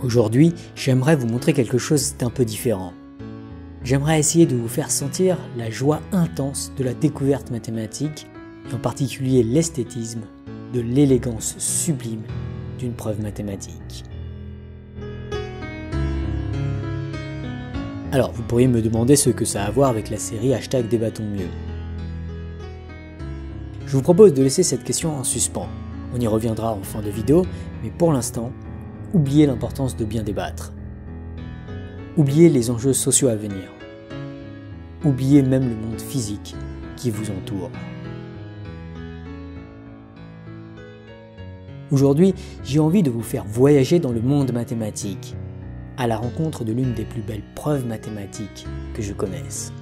Aujourd'hui, j'aimerais vous montrer quelque chose d'un peu différent. J'aimerais essayer de vous faire sentir la joie intense de la découverte mathématique, et en particulier l'esthétisme, de l'élégance sublime d'une preuve mathématique. Alors, vous pourriez me demander ce que ça a à voir avec la série #Débattons mieux. Je vous propose de laisser cette question en suspens. On y reviendra en fin de vidéo, mais pour l'instant, oubliez l'importance de bien débattre. Oubliez les enjeux sociaux à venir. Oubliez même le monde physique qui vous entoure. Aujourd'hui, j'ai envie de vous faire voyager dans le monde mathématique, à la rencontre de l'une des plus belles preuves mathématiques que je connaisse.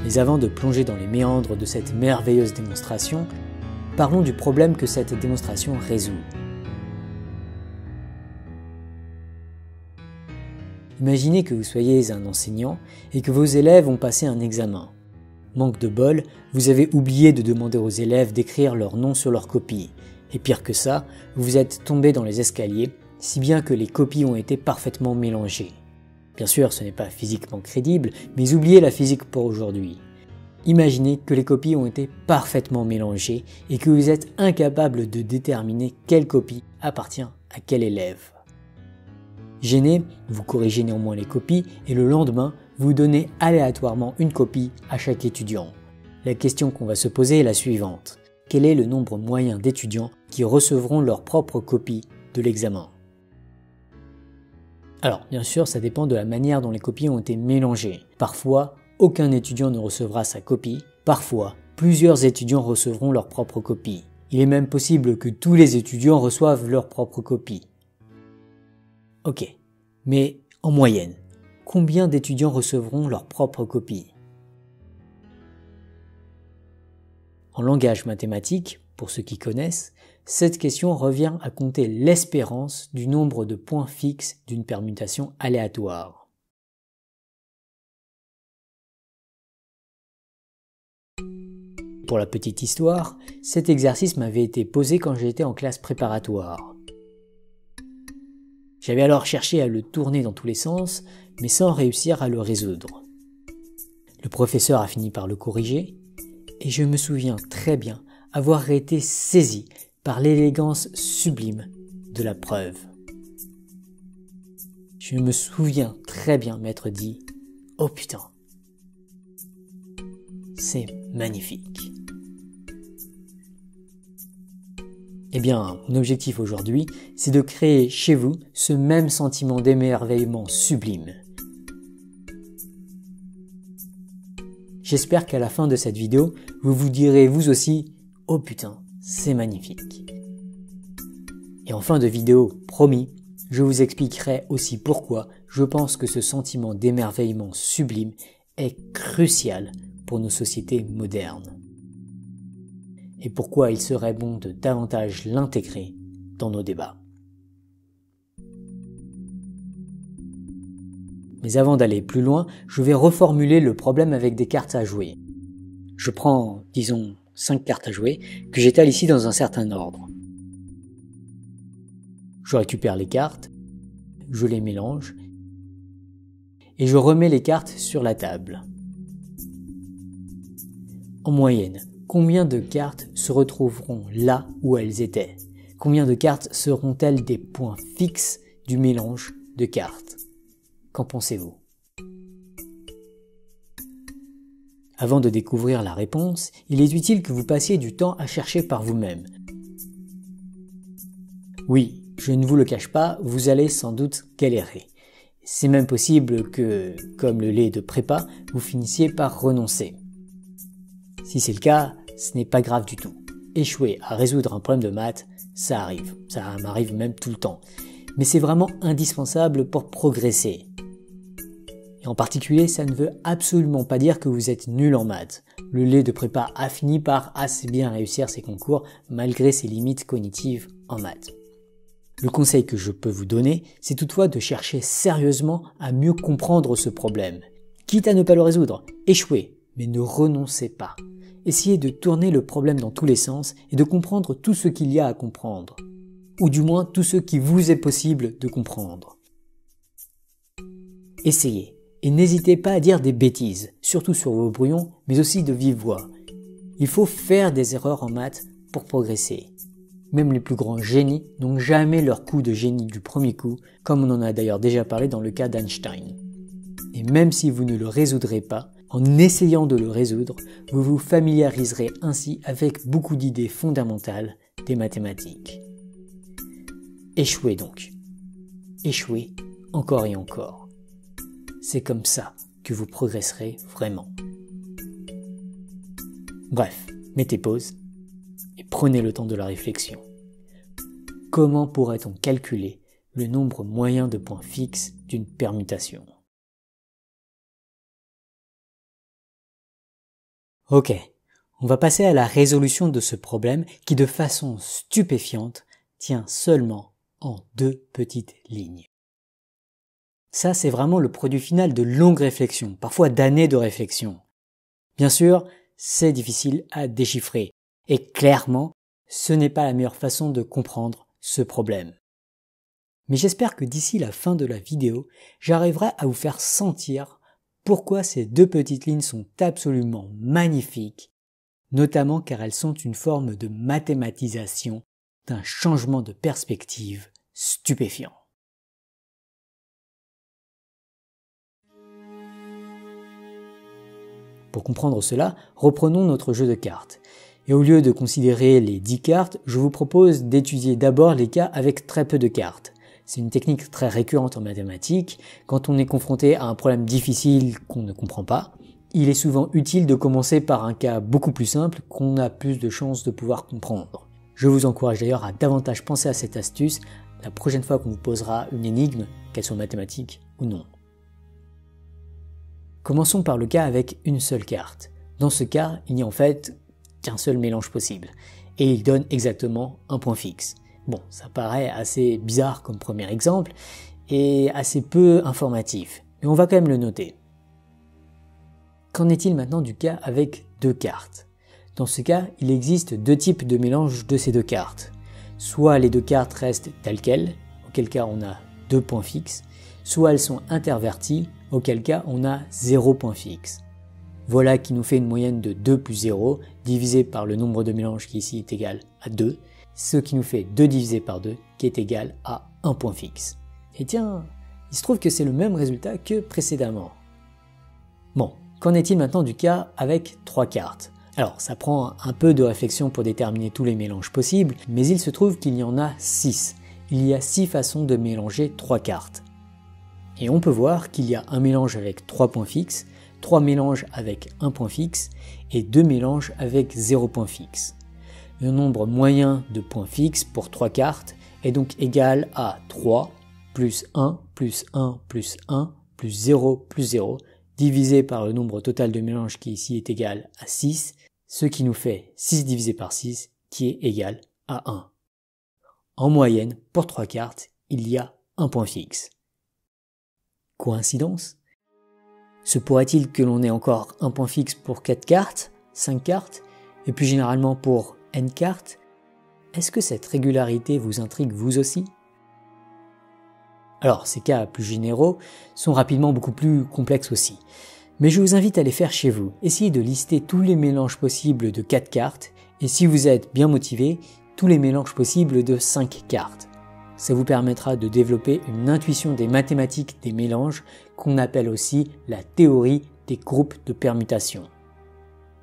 Mais avant de plonger dans les méandres de cette merveilleuse démonstration, parlons du problème que cette démonstration résout. Imaginez que vous soyez un enseignant et que vos élèves ont passé un examen. Manque de bol, vous avez oublié de demander aux élèves d'écrire leur nom sur leur copie. Et pire que ça, vous êtes tombé dans les escaliers, si bien que les copies ont été parfaitement mélangées. Bien sûr, ce n'est pas physiquement crédible, mais oubliez la physique pour aujourd'hui. Imaginez que les copies ont été parfaitement mélangées et que vous êtes incapable de déterminer quelle copie appartient à quel élève. Gêné, vous corrigez néanmoins les copies et le lendemain, vous donnez aléatoirement une copie à chaque étudiant. La question qu'on va se poser est la suivante. Quel est le nombre moyen d'étudiants qui recevront leur propre copie de l'examen ? Alors, bien sûr, ça dépend de la manière dont les copies ont été mélangées. Parfois, aucun étudiant ne recevra sa copie. Parfois, plusieurs étudiants recevront leur propre copie. Il est même possible que tous les étudiants reçoivent leur propre copie. Ok, mais en moyenne, combien d'étudiants recevront leur propre copie ? En langage mathématique, pour ceux qui connaissent, cette question revient à compter l'espérance du nombre de points fixes d'une permutation aléatoire. Pour la petite histoire, cet exercice m'avait été posé quand j'étais en classe préparatoire. J'avais alors cherché à le tourner dans tous les sens, mais sans réussir à le résoudre. Le professeur a fini par le corriger, et je me souviens très bien avoir été saisi par l'élégance sublime de la preuve. Je me souviens très bien m'être dit « Oh putain, c'est magnifique !» Eh bien, mon objectif aujourd'hui, c'est de créer chez vous ce même sentiment d'émerveillement sublime. J'espère qu'à la fin de cette vidéo, vous vous direz vous aussi « Oh putain, c'est magnifique !» Et en fin de vidéo, promis, je vous expliquerai aussi pourquoi je pense que ce sentiment d'émerveillement sublime est crucial pour nos sociétés modernes. Et pourquoi il serait bon de davantage l'intégrer dans nos débats. Mais avant d'aller plus loin, je vais reformuler le problème avec des cartes à jouer. Je prends, disons, 5 cartes à jouer, que j'étale ici dans un certain ordre. Je récupère les cartes, je les mélange, et je remets les cartes sur la table. En moyenne, combien de cartes se retrouveront là où elles étaient ? Combien de cartes seront-elles des points fixes du mélange de cartes ? Qu'en pensez-vous ? Avant de découvrir la réponse, il est utile que vous passiez du temps à chercher par vous-même. Oui, je ne vous le cache pas, vous allez sans doute galérer. C'est même possible que, comme le lait de prépa, vous finissiez par renoncer. Si c'est le cas, ce n'est pas grave du tout. Échouer à résoudre un problème de maths, ça arrive. Ça m'arrive même tout le temps. Mais c'est vraiment indispensable pour progresser. Et en particulier, ça ne veut absolument pas dire que vous êtes nul en maths. Le lait de prépa a fini par assez bien réussir ses concours malgré ses limites cognitives en maths. Le conseil que je peux vous donner, c'est toutefois de chercher sérieusement à mieux comprendre ce problème. Quitte à ne pas le résoudre, échouez, mais ne renoncez pas. essayez de tourner le problème dans tous les sens et de comprendre tout ce qu'il y a à comprendre. Ou du moins tout ce qui vous est possible de comprendre. Essayez. Et n'hésitez pas à dire des bêtises, surtout sur vos brouillons, mais aussi de vive voix. Il faut faire des erreurs en maths pour progresser. Même les plus grands génies n'ont jamais leur coup de génie du premier coup, comme on en a d'ailleurs déjà parlé dans le cas d'Einstein. Et même si vous ne le résoudrez pas, en essayant de le résoudre, vous vous familiariserez ainsi avec beaucoup d'idées fondamentales des mathématiques. Échouez donc. Échouez encore et encore. C'est comme ça que vous progresserez vraiment. Bref, mettez pause et prenez le temps de la réflexion. Comment pourrait-on calculer le nombre moyen de points fixes d'une permutation? Ok, on va passer à la résolution de ce problème qui, de façon stupéfiante, tient seulement en 2 petites lignes. Ça, c'est vraiment le produit final de longues réflexions, parfois d'années de réflexion. Bien sûr, c'est difficile à déchiffrer, et clairement, ce n'est pas la meilleure façon de comprendre ce problème. Mais j'espère que d'ici la fin de la vidéo, j'arriverai à vous faire sentir pourquoi ces 2 petites lignes sont absolument magnifiques, notamment car elles sont une forme de mathématisation d'un changement de perspective stupéfiant. Pour comprendre cela, reprenons notre jeu de cartes. Et au lieu de considérer les 10 cartes, je vous propose d'étudier d'abord les cas avec très peu de cartes. C'est une technique très récurrente en mathématiques. Quand on est confronté à un problème difficile qu'on ne comprend pas, il est souvent utile de commencer par un cas beaucoup plus simple qu'on a plus de chances de pouvoir comprendre. Je vous encourage d'ailleurs à davantage penser à cette astuce la prochaine fois qu'on vous posera une énigme, qu'elle soit mathématique ou non. Commençons par le cas avec une seule carte. Dans ce cas, il n'y a en fait qu'un seul mélange possible, et il donne exactement un point fixe. Bon, ça paraît assez bizarre comme premier exemple, et assez peu informatif, mais on va quand même le noter. Qu'en est-il maintenant du cas avec 2 cartes? Dans ce cas, il existe 2 types de mélange de ces 2 cartes. Soit les 2 cartes restent telles quelles, auquel cas on a 2 points fixes, soit elles sont interverties, auquel cas on a 0 point fixe. Voilà qui nous fait une moyenne de 2 plus 0 divisé par le nombre de mélanges qui ici est égal à 2, ce qui nous fait 2 divisé par 2 qui est égal à 1 point fixe. Et tiens, il se trouve que c'est le même résultat que précédemment. Bon, qu'en est-il maintenant du cas avec 3 cartes? Alors, ça prend un peu de réflexion pour déterminer tous les mélanges possibles, mais il se trouve qu'il y en a 6. Il y a 6 façons de mélanger 3 cartes. Et on peut voir qu'il y a un mélange avec 3 points fixes, 3 mélanges avec 1 point fixe et 2 mélanges avec 0 point fixe. Le nombre moyen de points fixes pour 3 cartes est donc égal à 3 plus 1 plus 1 plus 1 plus 0 plus 0 divisé par le nombre total de mélanges qui ici est égal à 6, ce qui nous fait 6 divisé par 6 qui est égal à 1. En moyenne, pour 3 cartes, il y a un point fixe. Coïncidence? Se pourrait-il que l'on ait encore un point fixe pour 4 cartes, 5 cartes, et plus généralement pour n cartes? Est-ce que cette régularité vous intrigue vous aussi? Alors, ces cas plus généraux sont rapidement beaucoup plus complexes aussi. Mais je vous invite à les faire chez vous. Essayez de lister tous les mélanges possibles de 4 cartes, et si vous êtes bien motivé, tous les mélanges possibles de 5 cartes. Ça vous permettra de développer une intuition des mathématiques des mélanges qu'on appelle aussi la théorie des groupes de permutation.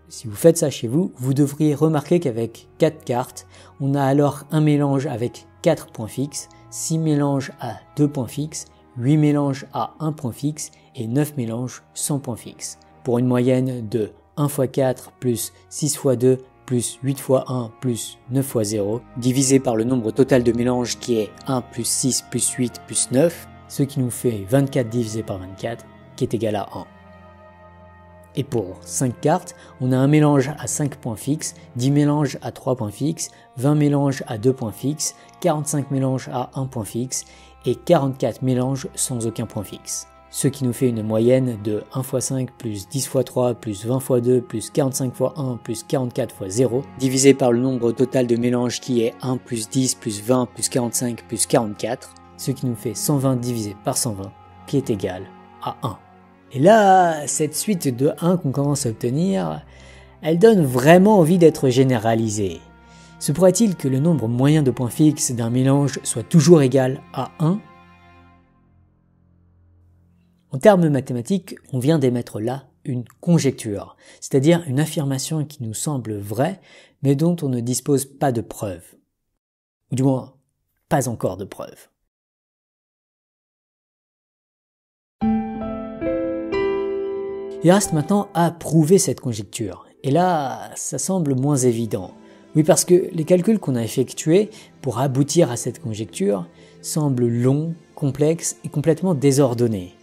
Si vous faites ça chez vous, vous devriez remarquer qu'avec 4 cartes, on a alors un mélange avec 4 points fixes, 6 mélanges à 2 points fixes, 8 mélanges à 1 point fixe et 9 mélanges sans point fixe, pour une moyenne de 1 x 4 plus 6 x 2 plus 8 x 1 plus 9 x 0, divisé par le nombre total de mélanges qui est 1 plus 6 plus 8 plus 9, ce qui nous fait 24 divisé par 24, qui est égal à 1. Et pour 5 cartes, on a un mélange à 5 points fixes, 10 mélanges à 3 points fixes, 20 mélanges à 2 points fixes, 45 mélanges à 1 point fixe et 44 mélanges sans aucun point fixe, ce qui nous fait une moyenne de 1 x 5 plus 10 x 3 plus 20 x 2 plus 45 x 1 plus 44 x 0 divisé par le nombre total de mélanges qui est 1 plus 10 plus 20 plus 45 plus 44, ce qui nous fait 120 divisé par 120 qui est égal à 1. Et là, cette suite de 1 qu'on commence à obtenir, elle donne vraiment envie d'être généralisée. Se pourrait-il que le nombre moyen de points fixes d'un mélange soit toujours égal à 1 ? En termes mathématiques, on vient d'émettre là une conjecture, c'est-à-dire une affirmation qui nous semble vraie, mais dont on ne dispose pas de preuves. Ou du moins, pas encore de preuves. Il reste maintenant à prouver cette conjecture. Et là, ça semble moins évident. Oui, parce que les calculs qu'on a effectués pour aboutir à cette conjecture semblent longs, complexes et complètement désordonnés.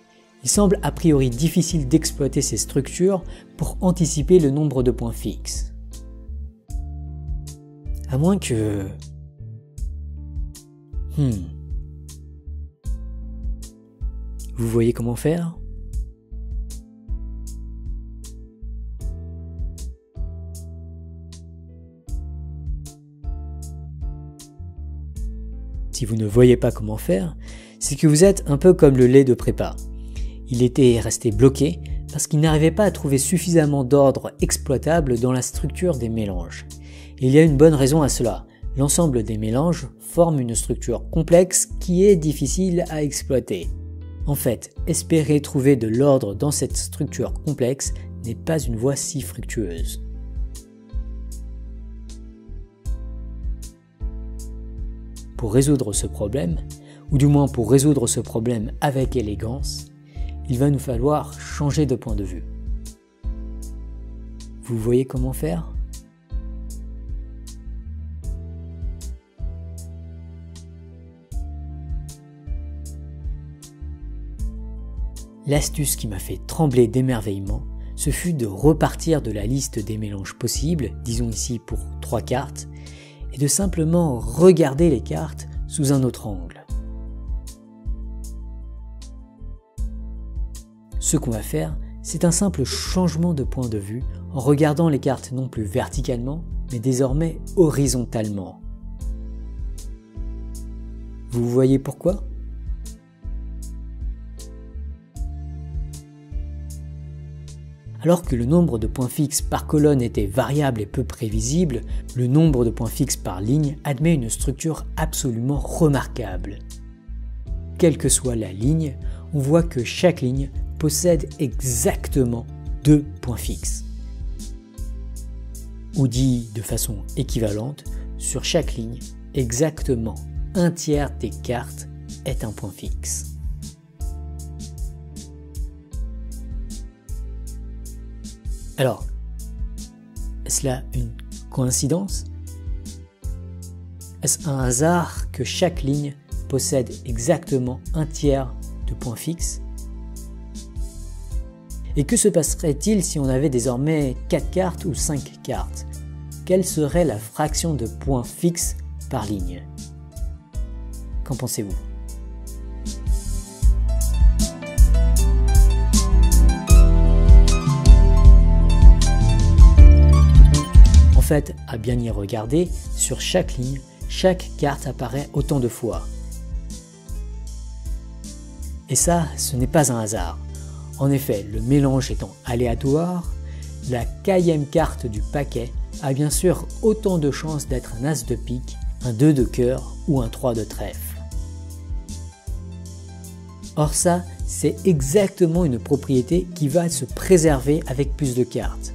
Il semble a priori difficile d'exploiter ces structures pour anticiper le nombre de points fixes. À moins que... Vous voyez comment faire ? Si vous ne voyez pas comment faire, c'est que vous êtes un peu comme le lait de prépa. Il était resté bloqué parce qu'il n'arrivait pas à trouver suffisamment d'ordre exploitable dans la structure des mélanges. Et il y a une bonne raison à cela. L'ensemble des mélanges forme une structure complexe qui est difficile à exploiter. En fait, espérer trouver de l'ordre dans cette structure complexe n'est pas une voie si fructueuse. Pour résoudre ce problème, ou du moins pour résoudre ce problème avec élégance, il va nous falloir changer de point de vue. Vous voyez comment faire ? L'astuce qui m'a fait trembler d'émerveillement, ce fut de repartir de la liste des mélanges possibles, disons ici pour 3 cartes, et de simplement regarder les cartes sous un autre angle. Ce qu'on va faire, c'est un simple changement de point de vue en regardant les cartes non plus verticalement, mais désormais horizontalement. Vous voyez pourquoi ? Alors que le nombre de points fixes par colonne était variable et peu prévisible, le nombre de points fixes par ligne admet une structure absolument remarquable. Quelle que soit la ligne, on voit que chaque ligne possède exactement 2 points fixes. Ou dit de façon équivalente, sur chaque ligne, exactement un tiers des cartes est un point fixe. Alors, est-ce là une coïncidence ? Est-ce un hasard que chaque ligne possède exactement un tiers de points fixes ? Et que se passerait-il si on avait désormais 4 cartes ou 5 cartes ? Quelle serait la fraction de points fixes par ligne ? Qu'en pensez-vous ? En fait, à bien y regarder, sur chaque ligne, chaque carte apparaît autant de fois. Et ça, ce n'est pas un hasard. En effet, le mélange étant aléatoire, la 4e carte du paquet a bien sûr autant de chances d'être un as de pique, un 2 de cœur ou un 3 de trèfle. Or ça, c'est exactement une propriété qui va se préserver avec plus de cartes.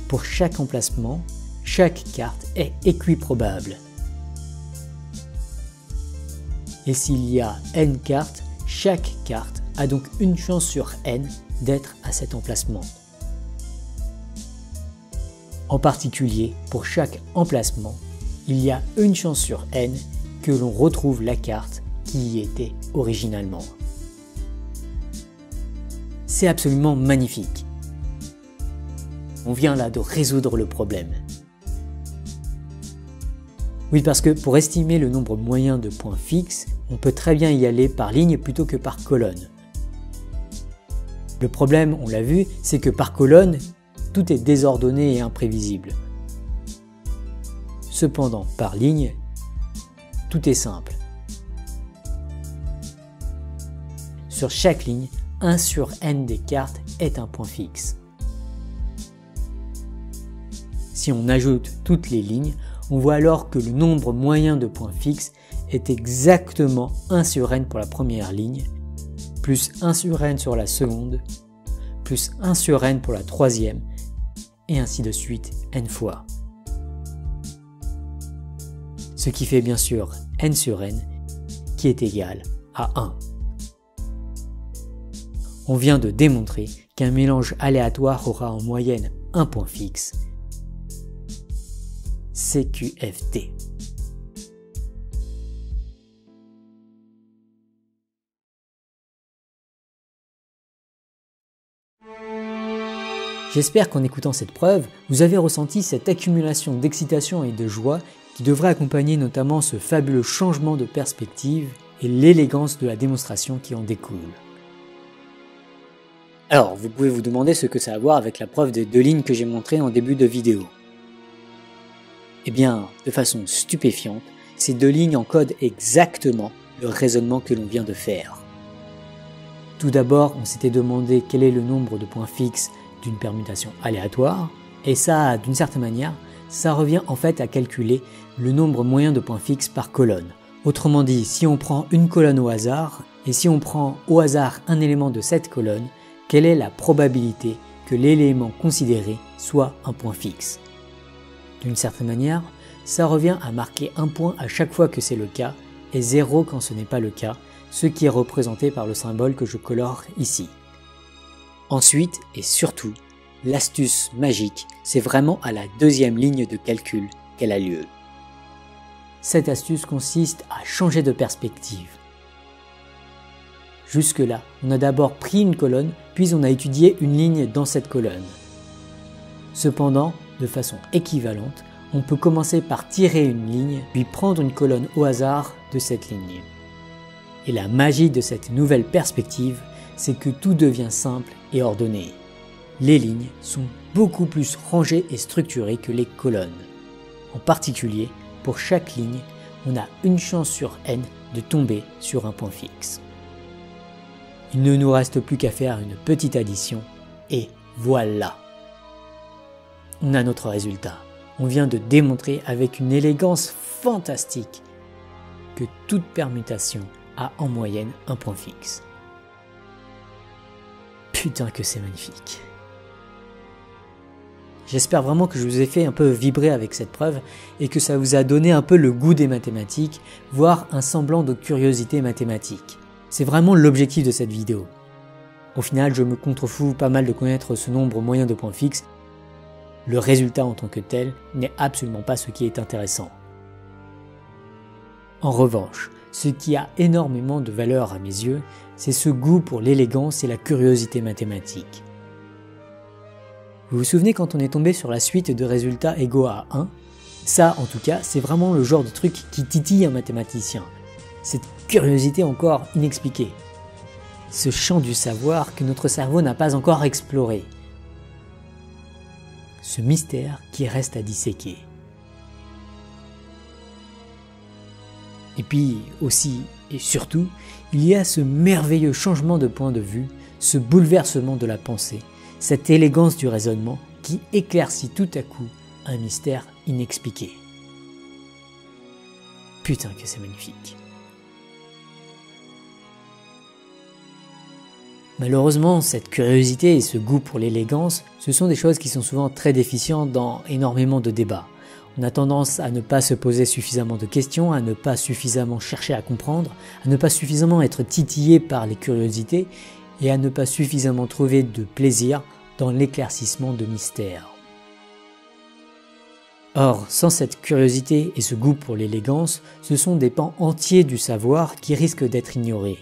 Pour chaque emplacement, chaque carte est équiprobable. Et s'il y a n cartes, chaque carte a donc une chance sur n d'être à cet emplacement. En particulier, pour chaque emplacement, il y a une chance sur n que l'on retrouve la carte qui y était originalement. C'est absolument magnifique. On vient là de résoudre le problème. Oui, parce que pour estimer le nombre moyen de points fixes, on peut très bien y aller par ligne plutôt que par colonne. Le problème, on l'a vu, c'est que par colonne, tout est désordonné et imprévisible. Cependant, par ligne, tout est simple. Sur chaque ligne, 1 sur n des cartes est un point fixe. Si on ajoute toutes les lignes, on voit alors que le nombre moyen de points fixes est exactement 1 sur n pour la première ligne, plus 1 sur n sur la seconde, plus 1 sur n pour la troisième, et ainsi de suite n fois. Ce qui fait bien sûr n sur n, qui est égal à 1. On vient de démontrer qu'un mélange aléatoire aura en moyenne un point fixe, CQFT. J'espère qu'en écoutant cette preuve, vous avez ressenti cette accumulation d'excitation et de joie qui devrait accompagner notamment ce fabuleux changement de perspective et l'élégance de la démonstration qui en découle. Alors, vous pouvez vous demander ce que ça a à voir avec la preuve des 2 lignes que j'ai montrées en début de vidéo. Eh bien, de façon stupéfiante, ces 2 lignes encodent exactement le raisonnement que l'on vient de faire. Tout d'abord, on s'était demandé quel est le nombre de points fixes d'une permutation aléatoire, et ça, d'une certaine manière, ça revient en fait à calculer le nombre moyen de points fixes par colonne. Autrement dit, si on prend une colonne au hasard, et si on prend au hasard un élément de cette colonne, quelle est la probabilité que l'élément considéré soit un point fixe? D'une certaine manière, ça revient à marquer un point à chaque fois que c'est le cas, et 0 quand ce n'est pas le cas, ce qui est représenté par le symbole que je colore ici. Ensuite, et surtout, l'astuce magique, c'est vraiment à la 2e ligne de calcul qu'elle a lieu. Cette astuce consiste à changer de perspective. Jusque-là, on a d'abord pris une colonne, puis on a étudié une ligne dans cette colonne. Cependant, de façon équivalente, on peut commencer par tirer une ligne, puis prendre une colonne au hasard de cette ligne. Et la magie de cette nouvelle perspective, c'est que tout devient simple et ordonné. Les lignes sont beaucoup plus rangées et structurées que les colonnes. En particulier, pour chaque ligne, on a une chance sur n de tomber sur un point fixe. Il ne nous reste plus qu'à faire une petite addition, et voilà! On a notre résultat. On vient de démontrer avec une élégance fantastique que toute permutation a en moyenne un point fixe. Putain que c'est magnifique! J'espère vraiment que je vous ai fait un peu vibrer avec cette preuve et que ça vous a donné un peu le goût des mathématiques, voire un semblant de curiosité mathématique. C'est vraiment l'objectif de cette vidéo. Au final, je me contrefous pas mal de connaître ce nombre moyen de points fixes. Le résultat en tant que tel n'est absolument pas ce qui est intéressant. En revanche, ce qui a énormément de valeur à mes yeux, c'est ce goût pour l'élégance et la curiosité mathématique. Vous vous souvenez quand on est tombé sur la suite de résultats égaux à 1 ? Ça, en tout cas, c'est vraiment le genre de truc qui titille un mathématicien. Cette curiosité encore inexpliquée. Ce champ du savoir que notre cerveau n'a pas encore exploré. Ce mystère qui reste à disséquer. Et puis aussi et surtout, il y a ce merveilleux changement de point de vue, ce bouleversement de la pensée, cette élégance du raisonnement qui éclaircit tout à coup un mystère inexpliqué. Putain que c'est magnifique. Malheureusement, cette curiosité et ce goût pour l'élégance, ce sont des choses qui sont souvent très déficientes dans énormément de débats. On a tendance à ne pas se poser suffisamment de questions, à ne pas suffisamment chercher à comprendre, à ne pas suffisamment être titillé par les curiosités et à ne pas suffisamment trouver de plaisir dans l'éclaircissement de mystères. Or, sans cette curiosité et ce goût pour l'élégance, ce sont des pans entiers du savoir qui risquent d'être ignorés.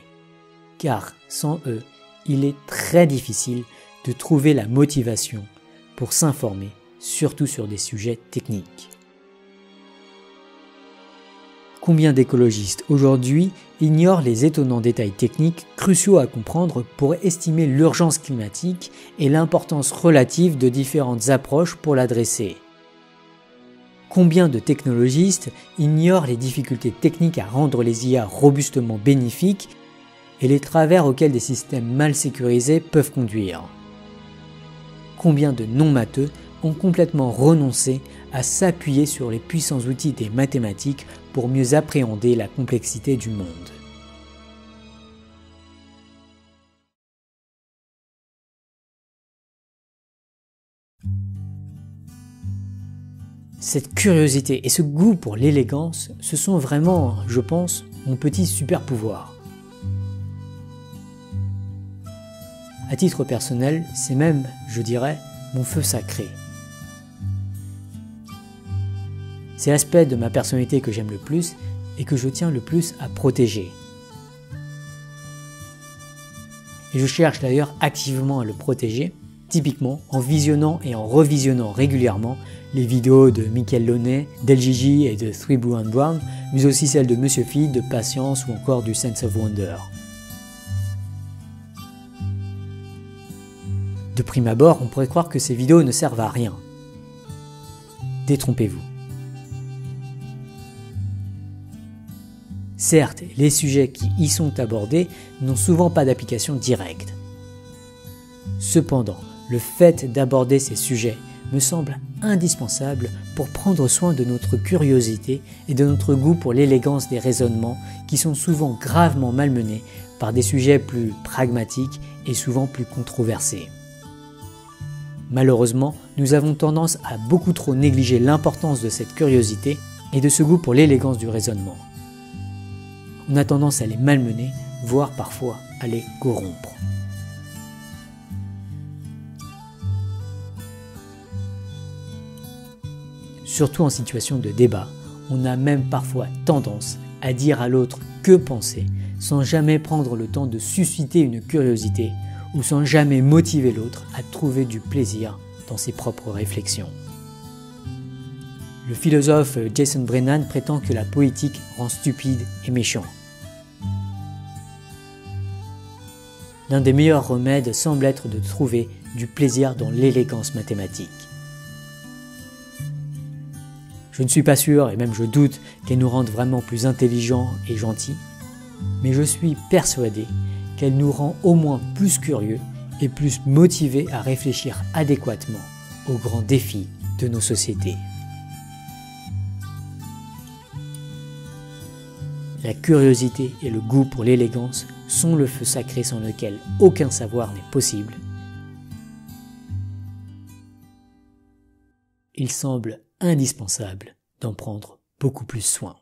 Car sans eux, il est très difficile de trouver la motivation pour s'informer, surtout sur des sujets techniques. Combien d'écologistes aujourd'hui ignorent les étonnants détails techniques cruciaux à comprendre pour estimer l'urgence climatique et l'importance relative de différentes approches pour l'adresser? Combien de technologistes ignorent les difficultés techniques à rendre les IA robustement bénéfiques et les travers auxquels des systèmes mal sécurisés peuvent conduire? Combien de non-matheux ont complètement renoncé à s'appuyer sur les puissants outils des mathématiques pour mieux appréhender la complexité du monde? Cette curiosité et ce goût pour l'élégance, ce sont vraiment, je pense, mon petit super pouvoir. À titre personnel, c'est même, je dirais, mon feu sacré. C'est l'aspect de ma personnalité que j'aime le plus et que je tiens le plus à protéger. Et je cherche d'ailleurs activement à le protéger, typiquement en visionnant et en revisionnant régulièrement les vidéos de Michael Launay, d'LGG et de 3 Blue and Brown, mais aussi celles de Monsieur Phi, de Patience ou encore du Sense of Wonder. De prime abord, on pourrait croire que ces vidéos ne servent à rien. Détrompez-vous. Certes, les sujets qui y sont abordés n'ont souvent pas d'application directe. Cependant, le fait d'aborder ces sujets me semble indispensable pour prendre soin de notre curiosité et de notre goût pour l'élégance des raisonnements qui sont souvent gravement malmenés par des sujets plus pragmatiques et souvent plus controversés. Malheureusement, nous avons tendance à beaucoup trop négliger l'importance de cette curiosité et de ce goût pour l'élégance du raisonnement. On a tendance à les malmener, voire parfois à les corrompre. Surtout en situation de débat, on a même parfois tendance à dire à l'autre que penser, sans jamais prendre le temps de susciter une curiosité ou sans jamais motiver l'autre à trouver du plaisir dans ses propres réflexions. Le philosophe Jason Brennan prétend que la poétique rend stupide et méchant. L'un des meilleurs remèdes semble être de trouver du plaisir dans l'élégance mathématique. Je ne suis pas sûr, et même je doute, qu'elle nous rende vraiment plus intelligents et gentils, mais je suis persuadé qu'elle nous rend au moins plus curieux et plus motivés à réfléchir adéquatement aux grands défis de nos sociétés. La curiosité et le goût pour l'élégance sont le feu sacré sans lequel aucun savoir n'est possible. Il semble indispensable d'en prendre beaucoup plus soin.